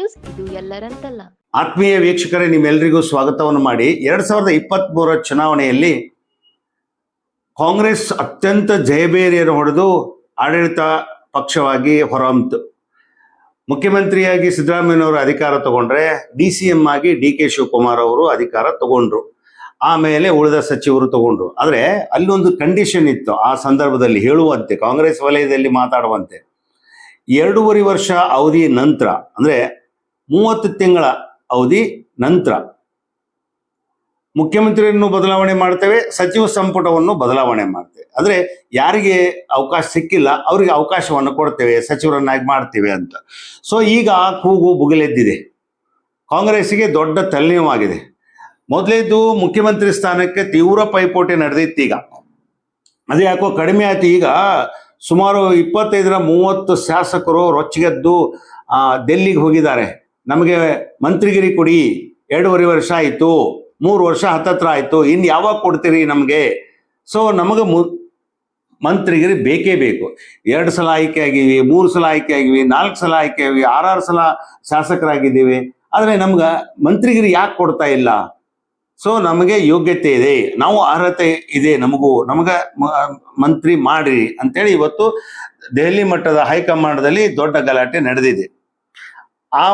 News, ಇದು ಎಲ್ಲರಂತಲ್ಲ. ಆತ್ಮೀಯ ವೀಕ್ಷಕರೇ, ನಿಮ್ಮೆಲ್ಲರಿಗೂ ಸ್ವಾಗತವನ್ನು ಮಾಡಿ. 2023 ಚುನಾವಣೆಯಲ್ಲಿ ಕಾಂಗ್ರೆಸ್ ಅತ್ಯಂತ ಜಯಬೇರಿಯನ್ನು ಹೊಡೆದು ಆಡಳಿತ ಪಕ್ಷವಾಗಿ ಹೊರಹೊಮ್ಮಿತು. ಮುಖ್ಯಮಂತ್ರಿಯಾಗಿ ಸಿದ್ದರಾಮಯ್ಯನವರು ಅಧಿಕಾರ ತಗೊಂಡ್ರೆ, DCM ಆಗಿ DK ಶಿವಕುಮಾರ್ ಅವರು ಅಧಿಕಾರ ತಗೊಂಡ್ರು. ಆಮೇಲೆ ಉಳಿದ ಸಚಿವರು ತಗೊಂಡ್ರು. ಆದರೆ ಅಲ್ಲೊಂದು ಕಂಡೀಷನ್ ಇತ್ತು. ಆ ಸಂದರ್ಭದಲ್ಲಿ ಹೇಳುವಂತೆ, ಕಾಂಗ್ರೆಸ್ ವಲಯದಲ್ಲಿ ಮಾತಾಡುವಂತೆ, 2.5 ವರ್ಷ ಅವಧಿ ನಂತರ, ಅಂದರೆ 30 ತಿಂಗಳ ಅವಧಿ ನಂತರ ಮುಖ್ಯಮಂತ್ರಿಯನ್ನು ಬದಲಾವಣೆ ಮಾಡ್ತೇವೆ, ಸಚಿವ ಸಂಪುಟವನ್ನು ಬದಲಾವಣೆ ಮಾಡ್ತೇವೆ. ಅಂದರೆ ಯಾರಿಗೆ ಅವಕಾಶ ಸಿಕ್ಕಿಲ್ಲ ಅವರಿಗೆ ಅವಕಾಶವನ್ನು ಕೊಡ್ತೇವೆ, ಸಚಿವರನ್ನಾಗಿ ಮಾಡ್ತೇವೆ ಅಂತ. ಸೊ ಈಗ ಕೂಗು ಭುಗಿಲೆದ್ದಿದೆ. ಕಾಂಗ್ರೆಸ್ಸಿಗೆ ದೊಡ್ಡ ತಲೆನೋವಾಗಿದೆ. ಮೊದಲೇದು ಮುಖ್ಯಮಂತ್ರಿ ಸ್ಥಾನಕ್ಕೆ ತೀವ್ರ ಪೈಪೋಟಿ ನಡೆದಿತ್ತು. ಈಗ ಅದು ಯಾಕೋ ಕಡಿಮೆ ಆಯ್ತು. ಈಗ ಸುಮಾರು 25-30 ಶಾಸಕರು ರೊಚ್ಚಿಗೆದ್ದು ಡೆಲ್ಲಿಗೆ ಹೋಗಿದ್ದಾರೆ. ನಮಗೆ ಮಂತ್ರಿಗಿರಿ ಕೊಡಿ, 2.5 ವರ್ಷ ಆಯಿತು, 3 ವರ್ಷ ಹತ್ತತ್ರ ಆಯಿತು, ಇನ್ನು ಯಾವಾಗ ಕೊಡ್ತೀರಿ ನಮಗೆ? ಸೊ ನಮಗೆ ಮಂತ್ರಿಗಿರಿ ಬೇಕೇ ಬೇಕು. 2 ಸಲ ಆಯ್ಕೆ ಆಗಿವಿ, 3 ಸಲ ಆಯ್ಕೆ ಆಗಿವಿ, 4 ಸಲ ಆಯ್ಕೆ ಆಗಿವಿ, 6 ಸಲ ಶಾಸಕರಾಗಿದ್ದೀವಿ. ಆದರೆ ನಮ್ಗೆ ಮಂತ್ರಿಗಿರಿ ಯಾಕೆ ಕೊಡ್ತಾ ಇಲ್ಲ? ಸೊ ನಮಗೆ ಯೋಗ್ಯತೆ ಇದೆ, ನಾವು ಅರ್ಹತೆ ಇದೆ, ನಮಗೆ ಮಂತ್ರಿ ಮಾಡ್ರಿ ಅಂತೇಳಿ ಇವತ್ತು ದೆಹಲಿ ಮಟ್ಟದ ಹೈಕಮಾಂಡ್ದಲ್ಲಿ ದೊಡ್ಡ ಗಲಾಟೆ ನಡೆದಿದೆ. ಆ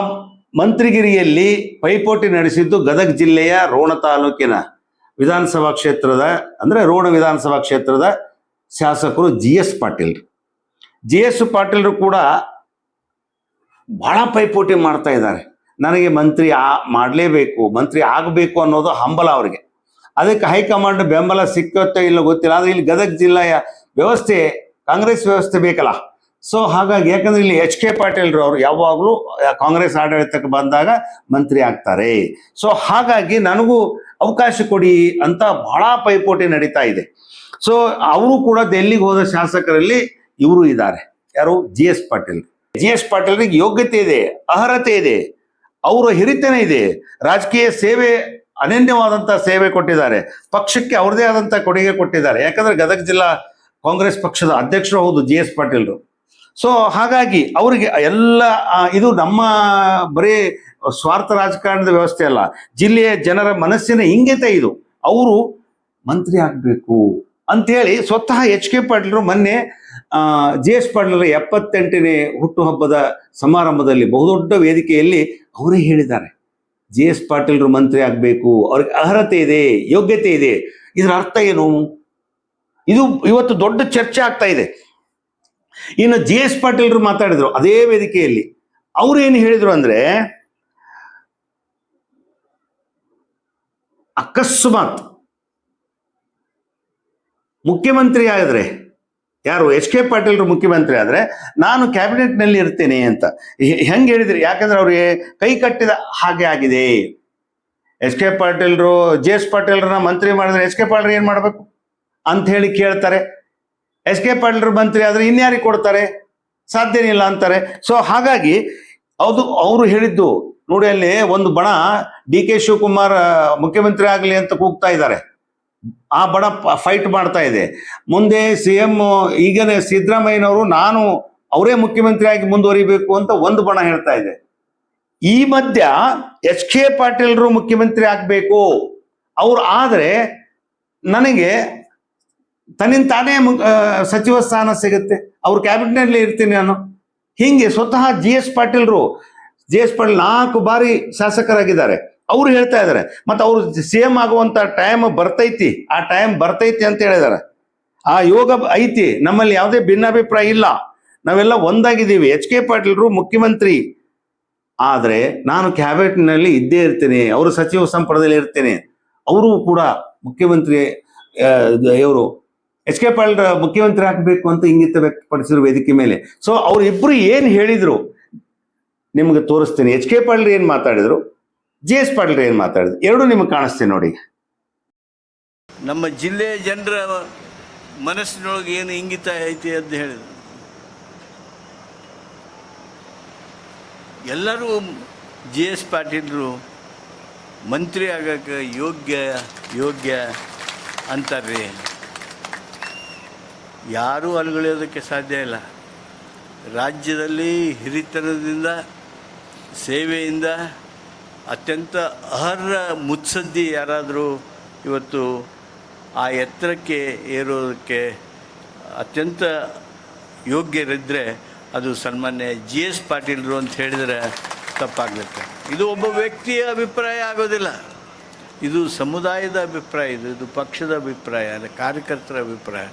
ಮಂತ್ರಿಗಿರಿಯಲ್ಲಿ ಪೈಪೋಟಿ ನಡೆಸಿದ್ದು ಗದಗ ಜಿಲ್ಲೆಯ ರೋಣ ತಾಲೂಕಿನ ವಿಧಾನಸಭಾ ಕ್ಷೇತ್ರದ, ಅಂದರೆ ರೋಣ ವಿಧಾನಸಭಾ ಕ್ಷೇತ್ರದ ಶಾಸಕರು GS ಪಾಟೀಲ್ರು ಕೂಡ ಬಹಳ ಪೈಪೋಟಿ ಮಾಡ್ತಾ ಇದ್ದಾರೆ. ನನಗೆ ಮಂತ್ರಿ ಮಾಡಲೇಬೇಕು, ಮಂತ್ರಿ ಆಗಬೇಕು ಅನ್ನೋದು ಹಂಬಲ ಅವರಿಗೆ. ಅದಕ್ಕೆ ಹೈಕಮಾಂಡ್ ಬೆಂಬಲ ಸಿಕ್ಕತ್ತೋ ಇಲ್ಲ ಗೊತ್ತಿಲ್ಲ. ಆದರೆ ಇಲ್ಲಿ ಗದಗ ಜಿಲ್ಲೆಯ ವ್ಯವಸ್ಥೆ, ಕಾಂಗ್ರೆಸ್ ವ್ಯವಸ್ಥೆ ಬೇಕಲ್ಲ. ಸೊ ಹಾಗಾಗಿ, ಯಾಕಂದ್ರೆ ಇಲ್ಲಿ HK ಪಾಟೀಲ್ರು ಅವರು ಯಾವಾಗಲೂ ಕಾಂಗ್ರೆಸ್ ಆಡಳಿತಕ್ಕೆ ಬಂದಾಗ ಮಂತ್ರಿ ಆಗ್ತಾರೆ. ಸೊ ಹಾಗಾಗಿ ನನಗೂ ಅವಕಾಶ ಕೊಡಿ ಅಂತ ಬಹಳ ಪೈಪೋಟಿ ನಡೀತಾ ಇದೆ. ಸೊ ಅವರು ಕೂಡ ಡೆಲ್ಲಿಗೆ ಹೋದ ಶಾಸಕರಲ್ಲಿ ಇವರು ಇದ್ದಾರೆ. ಯಾರು? GS ಪಾಟೀಲ್ರಿಗೆ ಯೋಗ್ಯತೆ ಇದೆ, ಅರ್ಹತೆ ಇದೆ, ಅವರ ಹಿರಿತನ ಇದೆ, ರಾಜಕೀಯ ಸೇವೆ, ಅನನ್ಯವಾದಂಥ ಸೇವೆ ಕೊಟ್ಟಿದ್ದಾರೆ, ಪಕ್ಷಕ್ಕೆ ಅವ್ರದೇ ಆದಂಥ ಕೊಡುಗೆ ಕೊಟ್ಟಿದ್ದಾರೆ. ಯಾಕಂದ್ರೆ ಗದಗ ಜಿಲ್ಲಾ ಕಾಂಗ್ರೆಸ್ ಪಕ್ಷದ ಅಧ್ಯಕ್ಷರು ಹೌದು GS ಪಾಟೀಲ್ರು. ಸೊ ಹಾಗಾಗಿ ಅವರಿಗೆ ಎಲ್ಲ, ಇದು ನಮ್ಮ ಬರೀ ಸ್ವಾರ್ಥ ರಾಜಕಾರಣದ ವ್ಯವಸ್ಥೆ ಅಲ್ಲ, ಜಿಲ್ಲೆಯ ಜನರ ಮನಸ್ಸಿನ ಇಂಗಿತ ಇದು. ಅವರು ಮಂತ್ರಿ ಆಗಬೇಕು ಅಂಥೇಳಿ ಸ್ವತಃ HK ಪಾಟೀಲ್ರು ಮೊನ್ನೆ GS ಪಾಟೀಲರ 78ನೇ ಹುಟ್ಟುಹಬ್ಬದ ಸಮಾರಂಭದಲ್ಲಿ ಬಹುದೊಡ್ಡ ವೇದಿಕೆಯಲ್ಲಿ ಅವರೇ ಹೇಳಿದ್ದಾರೆ, GS ಪಾಟೀಲ್ರು ಮಂತ್ರಿ ಆಗಬೇಕು, ಅವ್ರಿಗೆ ಅರ್ಹತೆ ಇದೆ, ಯೋಗ್ಯತೆ ಇದೆ. ಇದರ ಅರ್ಥ ಏನು? ಇದು ಇವತ್ತು ದೊಡ್ಡ ಚರ್ಚೆ ಆಗ್ತಾ ಇದೆ. ಇನ್ನು GS ಪಾಟೀಲ್ರು ಮಾತಾಡಿದ್ರು ಅದೇ ವೇದಿಕೆಯಲ್ಲಿ. ಅವ್ರು ಏನು ಹೇಳಿದ್ರು ಅಂದ್ರೆ, ಅಕಸ್ಮಾತ್ ಮುಖ್ಯಮಂತ್ರಿ ಆಗಿದ್ರೆ, ಯಾರು HK ಪಾಟೀಲ್ರು ಮುಖ್ಯಮಂತ್ರಿ ಆದ್ರೆ ನಾನು ಕ್ಯಾಬಿನೆಟ್ನಲ್ಲಿ ಇರ್ತೇನೆ ಅಂತ. ಹೆಂಗೆ ಹೇಳಿದ್ರಿ? ಯಾಕಂದ್ರೆ ಅವ್ರಿಗೆ ಕೈ ಕಟ್ಟಿದ ಹಾಗೆ ಆಗಿದೆ. HK ಪಾಟೀಲ್ರು GS ಪಾಟೀಲ್ರನ್ನ ಮಂತ್ರಿ ಮಾಡಿದ್ರೆ HK ಪಾಟೀಲ್ರು ಏನ್ ಮಾಡ್ಬೇಕು ಅಂತ ಹೇಳಿ ಕೇಳ್ತಾರೆ. HK ಪಾಟೀಲ್ರು ಮಂತ್ರಿ ಆದ್ರೆ ಇನ್ಯಾರಿಗೆ ಕೊಡ್ತಾರೆ? ಸಾಧ್ಯನೇ ಇಲ್ಲ ಅಂತಾರೆ. ಸೊ ಹಾಗಾಗಿ ಅವರು ಹೇಳಿದ್ದು ನೋಡಿ, ಅಲ್ಲಿ ಒಂದು ಬಣ DK ಶಿವಕುಮಾರ್ ಮುಖ್ಯಮಂತ್ರಿ ಆಗಲಿ ಅಂತ ಕೂಗ್ತಾ ಇದ್ದಾರೆ. ಆ ಬಣ ಫೈಟ್ ಮಾಡ್ತಾ ಇದೆ. ಮುಂದೆ CM ಈಗನೇ ಸಿದ್ದರಾಮಯ್ಯನವರು ನಾನು ಅವರೇ ಮುಖ್ಯಮಂತ್ರಿ ಆಗಿ ಮುಂದುವರಿಬೇಕು ಅಂತ ಒಂದು ಬಣ ಹೇಳ್ತಾ ಇದೆ. ಈ ಮಧ್ಯ HK ಪಾಟೀಲ್ರು ಮುಖ್ಯಮಂತ್ರಿ ಆಗಬೇಕು, ಅವ್ರು ಆದ್ರೆ ನನಗೆ ತನ್ನಿಂದ ತಾನೇ ಸಚಿವ ಸ್ಥಾನ ಸಿಗುತ್ತೆ, ಅವ್ರ ಕ್ಯಾಬಿನೆಟ್ನಲ್ಲಿ ಇರ್ತೀನಿ ನಾನು. ಹೀಗೆ ಸ್ವತಃ GS ಪಾಟೀಲ್ 4 ಬಾರಿ ಶಾಸಕರಾಗಿದ್ದಾರೆ. ಅವ್ರು ಹೇಳ್ತಾ ಇದ್ದಾರೆ. ಮತ್ತು ಅವರು CM ಆಗುವಂತ ಟೈಮ್ ಬರ್ತೈತಿ, ಆ ಟೈಮ್ ಬರ್ತೈತಿ ಅಂತ ಹೇಳಿದ್ದಾರೆ. ಆ ಯೋಗ ಐತಿ, ನಮ್ಮಲ್ಲಿ ಯಾವುದೇ ಭಿನ್ನಾಭಿಪ್ರಾಯ ಇಲ್ಲ, ನಾವೆಲ್ಲ ಒಂದಾಗಿದ್ದೀವಿ. HK ಪಾಟೀಲ್ರು ಮುಖ್ಯಮಂತ್ರಿ ಆದ್ರೆ ನಾನು ಕ್ಯಾಬಿನೆಟ್ನಲ್ಲಿ ಇದ್ದೇ ಇರ್ತೇನೆ, ಅವರು ಸಚಿವ ಸಂಪುಟದಲ್ಲಿ ಇರ್ತೇನೆ. ಅವರು ಕೂಡ ಮುಖ್ಯಮಂತ್ರಿ, ಇವರು HK ಪಾಟೀಲ್ ಮುಖ್ಯಮಂತ್ರಿ ಆಗಬೇಕು ಅಂತ ಇಂಗಿತ ವ್ಯಕ್ತಪಡಿಸಿದ್ರು ವೇದಿಕೆ ಮೇಲೆ. ಸೊ ಅವರಿಬ್ರು ಏನ್ ಹೇಳಿದ್ರು ನಿಮ್ಗೆ ತೋರಿಸ್ತೀನಿ. HK ಪಾಟೀಲ್ ಏನ್ ಮಾತಾಡಿದ್ರು, GS ಪಾಟೀಲ್ ಏನ್ ಮಾತಾಡಿದ್ರು, ಎರಡು ನಿಮಗೆ ಕಾಣಿಸ್ತೀನಿ ನೋಡಿ. ನಮ್ಮ ಜಿಲ್ಲೆಯ ಜನರ ಮನಸ್ಸಿನೊಳಗೆ ಏನು ಇಂಗಿತ ಐತಿ ಅಂತ ಹೇಳಿದ್ರು. ಎಲ್ಲರೂ GS ಪಾಟೀಲ್ರು ಮಂತ್ರಿ ಆಗಕ್ಕೆ ಯೋಗ್ಯ ಅಂತಾರೆ. ಯಾರೂ ಅಲ್ಗೊಳಿಯೋದಕ್ಕೆ ಸಾಧ್ಯ ಇಲ್ಲ. ರಾಜ್ಯದಲ್ಲಿ ಹಿರಿತನದಿಂದ ಸೇವೆಯಿಂದ ಅತ್ಯಂತ ಅರ್ಹ ಮುತ್ಸದ್ದಿ ಯಾರಾದರೂ ಇವತ್ತು ಆ ಎತ್ತರಕ್ಕೆ ಏರೋದಕ್ಕೆ ಅತ್ಯಂತ ಯೋಗ್ಯರಿದ್ದರೆ ಅದು ಸನ್ಮಾನ್ಯ ಜಿ ಎಸ್ ಪಾಟೀಲರು ಅಂತ ಹೇಳಿದರೆ ತಪ್ಪಾಗುತ್ತೆ. ಇದು ಒಬ್ಬ ವ್ಯಕ್ತಿಯ ಅಭಿಪ್ರಾಯ ಆಗೋದಿಲ್ಲ, ಇದು ಸಮುದಾಯದ ಅಭಿಪ್ರಾಯ, ಇದು ಪಕ್ಷದ ಅಭಿಪ್ರಾಯ, ಕಾರ್ಯಕರ್ತರ ಅಭಿಪ್ರಾಯ,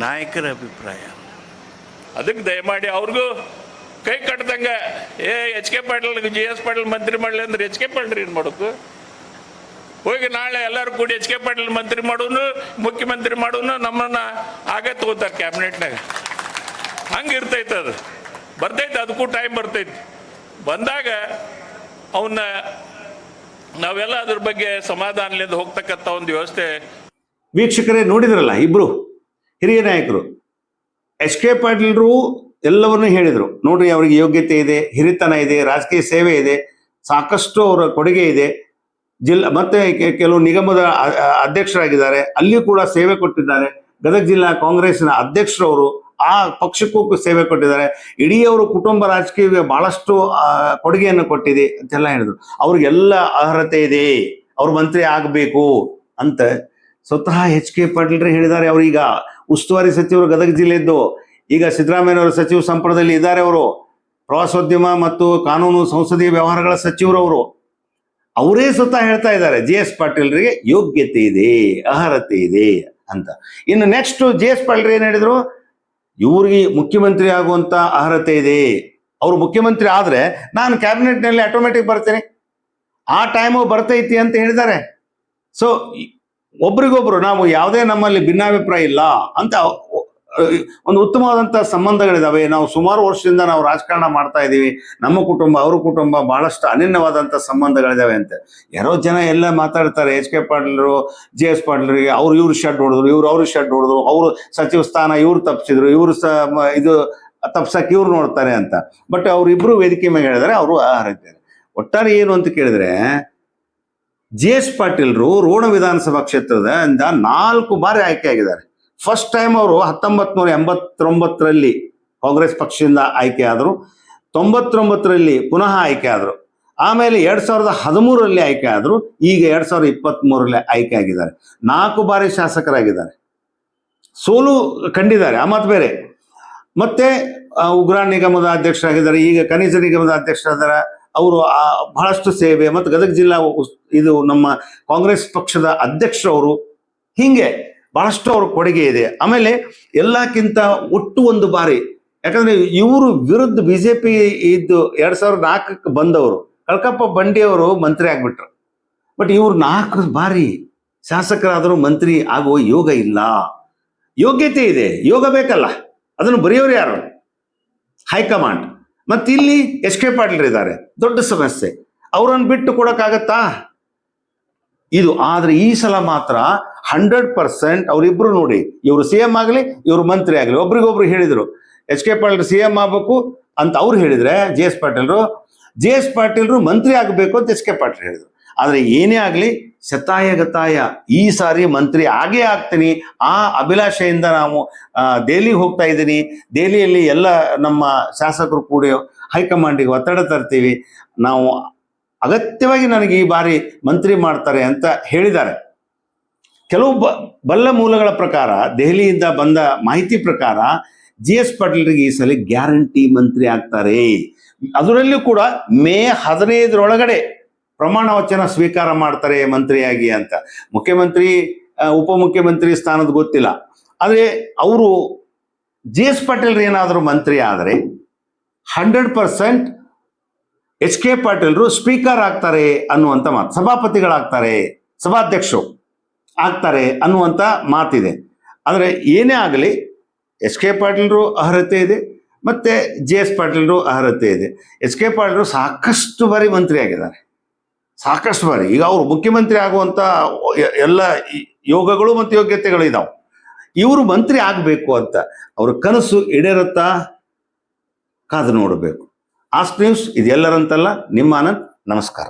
ನಾಯಕರ ಅಭಿಪ್ರಾಯ. ಅದಕ್ಕೆ ದಯಮಾಡಿ ಅವ್ರಿಗೂ ಕೈ ಕಟ್ಟದಂಗೆ H K Patil G S Patil ಮಂತ್ರಿ ಮಾಡಲಿ ಅಂದ್ರೆ ಎಚ್ ಕೆ ಪಾಟೀಲ್ ಏನು ಮಾಡೋದು? ಹೋಗಿ ನಾಳೆ ಎಲ್ಲರೂ ಕೂಡಿ ಎಚ್ ಕೆ ಪಾಟೀಲ್ ಮಂತ್ರಿ ಮಾಡೋನು, ಮುಖ್ಯಮಂತ್ರಿ ಮಾಡೋನು, ನಮ್ಮನ್ನ ಆಗೇ ತಗೋತಾರೆ ಕ್ಯಾಬಿನೆಟ್ನಾಗ. ಹಂಗೆ ಇರ್ತೈತೆ, ಅದು ಬರ್ತೈತೆ, ಅದಕ್ಕೂ ಟೈಮ್ ಬರ್ತೈತಿ. ಬಂದಾಗ ಅವನ್ನ ನಾವೆಲ್ಲ ಅದ್ರ ಬಗ್ಗೆ ಸಮಾಧಾನದಿಂದ ಹೋಗ್ತಕ್ಕಂಥ ಒಂದು ವ್ಯವಸ್ಥೆ. ವೀಕ್ಷಕರೇ, ನೋಡಿದ್ರಲ್ಲ, ಇಬ್ರು ಹಿರಿಯ ನಾಯಕರು ಎಚ್ ಕೆ ಪಾಟೀಲ್ರು ಎಲ್ಲವನ್ನೂ ಹೇಳಿದರು. ನೋಡ್ರಿ, ಅವರಿಗೆ ಯೋಗ್ಯತೆ ಇದೆ, ಹಿರಿತನ ಇದೆ, ರಾಜಕೀಯ ಸೇವೆ ಇದೆ, ಸಾಕಷ್ಟು ಅವರ ಕೊಡುಗೆ ಇದೆ. ಮತ್ತೆ ಕೆಲವು ನಿಗಮದ ಅಧ್ಯಕ್ಷರಾಗಿದ್ದಾರೆ, ಅಲ್ಲಿಯೂ ಕೂಡ ಸೇವೆ ಕೊಟ್ಟಿದ್ದಾರೆ. ಗದಗ ಜಿಲ್ಲಾ ಕಾಂಗ್ರೆಸ್ನ ಅಧ್ಯಕ್ಷರವರು ಆ ಪಕ್ಷಕ್ಕೂ ಸೇವೆ ಕೊಟ್ಟಿದ್ದಾರೆ. ಇಡೀ ಅವರು ಕುಟುಂಬ ರಾಜಕೀಯ ಬಹಳಷ್ಟು ಕೊಡುಗೆಯನ್ನು ಕೊಟ್ಟಿದೆ ಅಂತೆಲ್ಲ ಹೇಳಿದ್ರು. ಅವ್ರಿಗೆಲ್ಲ ಅರ್ಹತೆ ಇದೆ, ಅವ್ರು ಮಂತ್ರಿ ಆಗಬೇಕು ಅಂತ ಸ್ವತಃ ಎಚ್ ಕೆ ಪಾಟೀಲ್ರೇ ಹೇಳಿದ್ದಾರೆ. ಅವ್ರೀಗ ಉಸ್ತುವಾರಿ ಸಚಿವರು ಗದಗ ಜಿಲ್ಲೆದ್ದು, ಈಗ ಸಿದ್ದರಾಮಯ್ಯನವರ ಸಚಿವ ಸಂಪುಟದಲ್ಲಿ ಇದ್ದಾರೆ. ಅವರು ಪ್ರವಾಸೋದ್ಯಮ ಮತ್ತು ಕಾನೂನು ಸಂಸದೀಯ ವ್ಯವಹಾರಗಳ ಸಚಿವರು. ಅವರೇ ಸ್ವತಃ ಹೇಳ್ತಾ ಇದ್ದಾರೆ ಜಿ ಎಸ್ ಪಾಟೀಲ್ರಿಗೆ ಯೋಗ್ಯತೆ ಇದೆ, ಅರ್ಹತೆ ಇದೆ ಅಂತ. ಇನ್ನು ನೆಕ್ಸ್ಟ್ ಜಿ ಎಸ್ ಪಾಟೀಲ್ ಏನ್ ಹೇಳಿದ್ರು, ಇವ್ರಿಗೆ ಮುಖ್ಯಮಂತ್ರಿ ಆಗುವಂತ ಅರ್ಹತೆ ಇದೆ, ಅವ್ರು ಮುಖ್ಯಮಂತ್ರಿ ಆದ್ರೆ ನಾನು ಕ್ಯಾಬಿನೆಟ್ನಲ್ಲಿ ಆಟೋಮೆಟಿಕ್ ಬರ್ತೇನೆ, ಆ ಟೈಮು ಬರ್ತೈತಿ ಅಂತ ಹೇಳಿದ್ದಾರೆ. ಸೊ ಒಬ್ರಿಗೊಬ್ರು ನಾವು ಯಾವುದೇ ನಮ್ಮಲ್ಲಿ ಭಿನ್ನಾಭಿಪ್ರಾಯ ಇಲ್ಲ ಅಂತ ಒಂದು ಉತ್ತಮವಾದಂಥ ಸಂಬಂಧಗಳಿದಾವೆ. ನಾವು ಸುಮಾರು ವರ್ಷದಿಂದ ನಾವು ರಾಜಕಾರಣ ಮಾಡ್ತಾ ಇದ್ದೀವಿ, ನಮ್ಮ ಕುಟುಂಬ ಅವ್ರ ಕುಟುಂಬ ಬಹಳಷ್ಟು ಅನನ್ಯವಾದಂಥ ಸಂಬಂಧಗಳಿದಾವೆ ಅಂತ ಯಾರೋ ಜನ ಎಲ್ಲ ಮಾತಾಡ್ತಾರೆ. ಎಚ್ ಕೆ ಪಾಟೀಲರು ಜಿ ಎಸ್ ಪಾಟೀಲರಿಗೆ ಇವ್ರು ಶೆಡ್ ಹೊಡೆದ್ರು, ಅವ್ರು ಶೆಡ್ ಹೊಡೆದ್ರು, ಅವರು ಸಚಿವ ಸ್ಥಾನ ಇವ್ರು ತಪ್ಪಿಸಿದ್ರು, ಇದು ತಪ್ಸಕ್ಕೆ ಇವ್ರು ನೋಡ್ತಾರೆ ಅಂತ. ಬಟ್ ಅವರಿಬ್ರು ವೇದಿಕೆ ಮೇಲೆ ಹೇಳಿದರೆ ಅವರು ಅರ್ಹತೆ. ಒಟ್ಟಾರೆ ಏನು ಅಂತ ಕೇಳಿದ್ರೆ, ಜಿ ಎಸ್ ಪಾಟೀಲ್ರು ರೋಣ ವಿಧಾನಸಭಾ ಕ್ಷೇತ್ರದ 4 ಬಾರಿ ಆಯ್ಕೆ ಆಗಿದ್ದಾರೆ. ಫಸ್ಟ್ ಟೈಮ್ ಅವರು 1989ರಲ್ಲಿ ಕಾಂಗ್ರೆಸ್ ಪಕ್ಷದಿಂದ ಆಯ್ಕೆ ಆದರು, 99ರಲ್ಲಿ ಪುನಃ ಆಯ್ಕೆ ಆದರು, ಆಮೇಲೆ 2013ರಲ್ಲಿ ಆಯ್ಕೆ ಆದರು, ಈಗ 2023ರಲ್ಲಿ ಆಯ್ಕೆ ಆಗಿದ್ದಾರೆ. 4 ಬಾರಿ ಶಾಸಕರಾಗಿದ್ದಾರೆ, ಸೋಲು ಕಂಡಿದ್ದಾರೆ, ಆ ಮಾತು ಬೇರೆ. ಮತ್ತೆ ಉಗ್ರಾಣ ನಿಗಮದ ಅಧ್ಯಕ್ಷರಾಗಿದ್ದಾರೆ, ಈಗ ಖನಿಜ ನಿಗಮದ ಅಧ್ಯಕ್ಷರಾಗಿದ್ದಾರೆ. ಅವರು ಬಹಳಷ್ಟು ಸೇವೆ, ಮತ್ತು ಗದಗ ಜಿಲ್ಲಾ ಇದು ನಮ್ಮ ಕಾಂಗ್ರೆಸ್ ಪಕ್ಷದ ಅಧ್ಯಕ್ಷರವರು. ಹೀಗೆ ಬಹಳಷ್ಟು ಅವ್ರ ಕೊಡುಗೆ ಇದೆ. ಆಮೇಲೆ ಎಲ್ಲಕ್ಕಿಂತ ಒಟ್ಟು ಒಂದು ಬಾರಿ, ಯಾಕಂದ್ರೆ ಇವರು ವಿರುದ್ಧ ಬಿಜೆಪಿ ಇದ್ದು 2004ಕ್ಕೆ ಬಂದವರು ಕಳಕಪ್ಪ ಬಂಡಿಯವರು ಮಂತ್ರಿ ಆಗ್ಬಿಟ್ರು. ಬಟ್ ಇವ್ರು 4 ಬಾರಿ ಶಾಸಕರಾದರೂ ಮಂತ್ರಿ ಆಗುವ ಯೋಗ ಇಲ್ಲ. ಯೋಗ್ಯತೆ ಇದೆ, ಯೋಗ ಬೇಕಲ್ಲ, ಅದನ್ನು ಬರೆಯೋರು ಯಾರು? ಹೈಕಮಾಂಡ್. ಮತ್ತೆ ಇಲ್ಲಿ ಎಚ್ ಕೆ ಪಾಟೀಲ್ ಇದ್ದಾರೆ, ದೊಡ್ಡ ಸಮಸ್ಯೆ. ಅವರನ್ನು ಬಿಟ್ಟು ಕೊಡಕ್ಕಾಗತ್ತಾ ಇದು? ಆದ್ರೆ ಈ ಸಲ ಮಾತ್ರ 100% ಅವರಿಬ್ರು ನೋಡಿ, ಇವರು ಸಿ ಎಂ ಆಗಲಿ, ಇವರು ಮಂತ್ರಿ ಆಗಲಿ, ಒಬ್ರಿಗೊಬ್ರು ಹೇಳಿದ್ರು H K Patil C M ಆಗ್ಬೇಕು ಅಂತ ಅವ್ರು ಹೇಳಿದ್ರೆ, ಜಿ ಎಸ್ ಪಾಟೀಲ್ರು ಮಂತ್ರಿ ಆಗಬೇಕು ಅಂತ ಎಚ್ ಕೆ ಪಾಟೀಲ್ ಹೇಳಿದ್ರು. ಆದ್ರೆ ಏನೇ ಆಗಲಿ ಶತಾಯಗತಾಯ ಈ ಸಾರಿ ಮಂತ್ರಿ ಆಗೇ ಆಗ್ತೀನಿ, ಆ ಅಭಿಲಾಷೆಯಿಂದ ನಾವು ದೆಹಲಿಗೆ ಹೋಗ್ತಾ ಇದ್ದೀನಿ. ದೆಹಲಿಯಲ್ಲಿ ಎಲ್ಲ ನಮ್ಮ ಶಾಸಕರು ಕೂಡಿ ಹೈಕಮಾಂಡಿಗೆ ಒತ್ತಡ ತರ್ತೀವಿ, ನಾವು ಅಗತ್ಯವಾಗಿ ನನಗೆ ಈ ಬಾರಿ ಮಂತ್ರಿ ಮಾಡ್ತಾರೆ ಅಂತ ಹೇಳಿದ್ದಾರೆ. ಕೆಲವು ಬಲ್ಲ ಮೂಲಗಳ ಪ್ರಕಾರ, ದೆಹಲಿಯಿಂದ ಬಂದ ಮಾಹಿತಿ ಪ್ರಕಾರ ಜಿ ಎಸ್ ಪಾಟೀಲ್ರಿಗೆ ಈ ಸಲ ಗ್ಯಾರಂಟಿ ಮಂತ್ರಿ ಆಗ್ತಾರೆ. ಅದರಲ್ಲೂ ಕೂಡ ಮೇ 15ರೊಳಗಡೆ ಪ್ರಮಾಣ ವಚನ ಸ್ವೀಕಾರ ಮಾಡ್ತಾರೆ ಮಂತ್ರಿಯಾಗಿ ಅಂತ. ಮುಖ್ಯಮಂತ್ರಿ ಉಪಮುಖ್ಯಮಂತ್ರಿ ಸ್ಥಾನದ ಗೊತ್ತಿಲ್ಲ, ಆದರೆ ಅವರು ಜಿ ಎಸ್ ಪಾಟೀಲ್ ಏನಾದರೂ ಮಂತ್ರಿ ಆದರೆ 100% ಎಚ್ ಕೆ ಪಾಟೀಲ್ರು ಸ್ಪೀಕರ್ ಆಗ್ತಾರೆ ಅನ್ನುವಂಥ ಮಾತು, ಸಭಾಪತಿಗಳಾಗ್ತಾರೆ, ಸಭಾಧ್ಯಕ್ಷರು ಆಗ್ತಾರೆ ಅನ್ನುವಂಥ ಮಾತಿದೆ. ಆದರೆ ಏನೇ ಆಗಲಿ ಎಚ್ ಕೆ ಪಾಟೀಲ್ರು ಅರ್ಹತೆ ಇದೆ, ಮತ್ತೆ ಜಿ ಎಸ್ ಪಾಟೀಲ್ರು ಅರ್ಹತೆ ಇದೆ. ಎಚ್ ಕೆ ಪಾಟೀಲ್ರು ಸಾಕಷ್ಟು ಬಾರಿ ಮಂತ್ರಿ ಆಗಿದ್ದಾರೆ, ಸಾಕಷ್ಟು ಬಾರಿ. ಈಗ ಅವರು ಮುಖ್ಯಮಂತ್ರಿ ಆಗುವಂಥ ಎಲ್ಲ ಯೋಗಗಳು ಮತ್ತು ಯೋಗ್ಯತೆಗಳು ಇದಾವೆ. ಇವರು ಮಂತ್ರಿ ಆಗಬೇಕು ಅಂತ ಅವ್ರ ಕನಸು ಈಡೇರುತ್ತಾ ಕಾದು ನೋಡಬೇಕು. ಆಸ್ಕ್ ನ್ಯೂಸ್ ಇದು ಎಲ್ಲರಂತಲ್ಲ, ನಿಮ್ಮ ಆನಂದ್. ನಮಸ್ಕಾರ.